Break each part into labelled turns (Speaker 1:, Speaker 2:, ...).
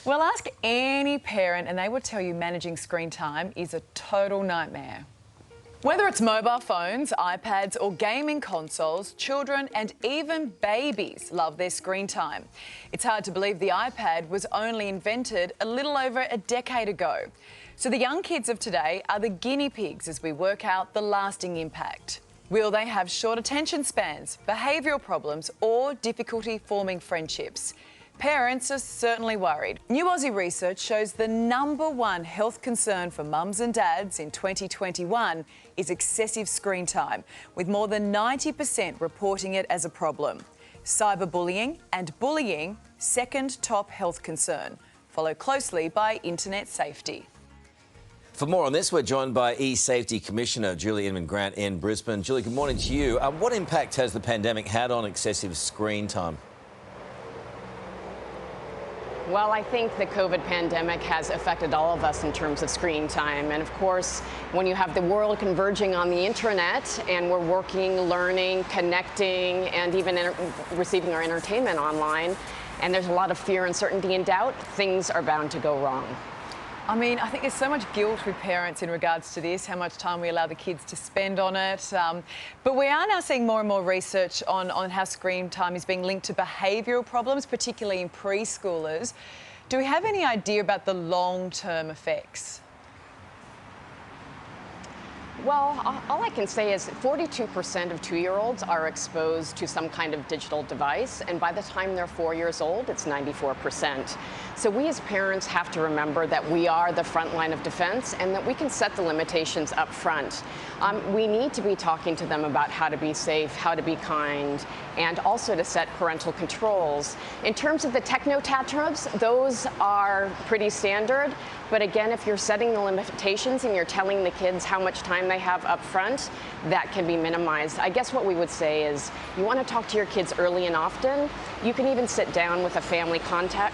Speaker 1: Well, ask any parent and they will tell you managing screen time is a total nightmare. Whether it's mobile phones, iPads or gaming consoles, children and even babies love their screen time. It's hard to believe the iPad was only invented a little over a decade ago. So the young kids of today are the guinea pigs as we work out the lasting impact. Will they have short attention spans, behavioural problems or difficulty forming friendships? Parents are certainly worried. New Aussie research shows the #1 health concern for mums and dads in 2021 is excessive screen time, with more than 90% reporting it as a problem. Cyberbullying and bullying, second top health concern, followed closely by internet safety.
Speaker 2: For more on this, we're joined by E-Safety Commissioner Julie Inman-Grant in Brisbane. Julie, good morning to you. What impact has the pandemic had on excessive screen time?
Speaker 3: Well, I think the COVID pandemic has affected all of us in terms of screen time. And of course, when you have the world converging on the internet and we're working, learning, connecting, and even receiving our entertainment online, and there's a lot of fear, uncertainty, and doubt, things are bound to go wrong.
Speaker 1: I mean, I think there's so much guilt with parents in regards to this, how much time we allow the kids to spend on it. But we are now seeing more and more research on how screen time is being linked to behavioural problems, particularly in preschoolers. Do we have any idea about the long-term effects?
Speaker 3: Well, all I can say is 42% of 2-year-olds are exposed to some kind of digital device, and by the time they're 4 years old, it's 94%. So we as parents have to remember that we are the front line of defense and that we can set the limitations up front. We need to be talking to them about how to be safe, how to be kind, and also to set parental controls. In terms of the techno tantrums, those are pretty standard. But again, if you're setting the limitations and you're telling the kids how much time they have up front, that can be minimized. I guess what we would say is you want to talk to your kids early and often. You can even sit down with a family contract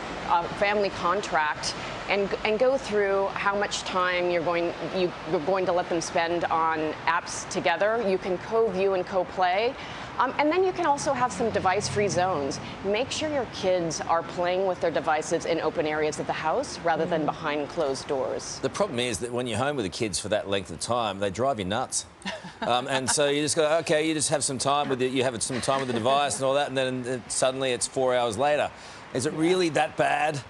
Speaker 3: and go through how much time you're going to let them spend on apps together. You can co-view and co-play. And then you can also have some device-free zones. Make sure your kids are playing with their devices in open areas of the house rather than behind closed doors.
Speaker 2: The problem is that when you're home with the kids for that length of time, they drive you nuts. And so you just go, okay, you just have some time with it, you have some time with the device and all that, and then suddenly it's 4 hours later. Is it really that bad?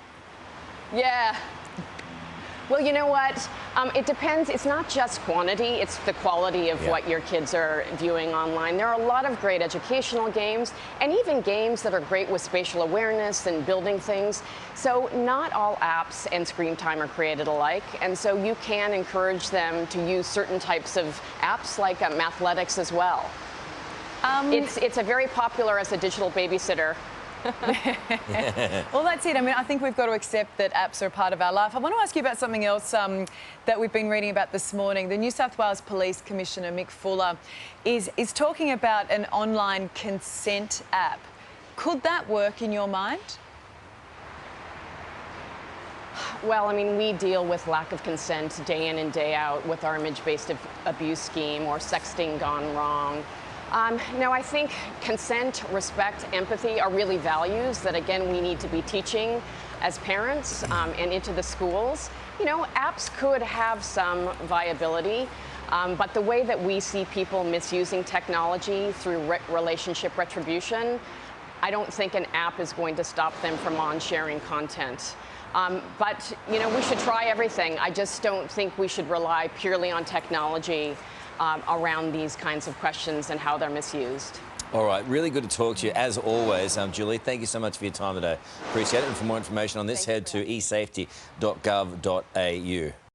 Speaker 3: Yeah. Well, you know what? It depends. It's not just quantity, it's the quality of what your kids are viewing online. There are a lot of great educational games and even games that are great with spatial awareness and building things. So not all apps and screen time are created alike. And so you can encourage them to use certain types of apps like Mathletics as well. It's a very popular as a digital babysitter.
Speaker 1: Well, that's it. I mean, I think we've got to accept that apps are a part of our life. I want to ask you about something else that we've been reading about this morning. The New South Wales Police Commissioner, Mick Fuller, is talking about an online consent app. Could that work in your mind?
Speaker 3: Well, I mean, we deal with lack of consent day in and day out with our image-based abuse scheme or sexting gone wrong. No, I think consent, respect, empathy are really values that, again, we need to be teaching as parents and into the schools. You know, apps could have some viability, but the way that we see people misusing technology through relationship retribution, I don't think an app is going to stop them from sharing content. But, you know, we should try everything. I just don't think we should rely purely on technology around these kinds of questions and how they're misused.
Speaker 2: All right, really good to talk to you as always, Julie. Thank you so much for your time today. Appreciate it. And for more information on this, head to esafety.gov.au.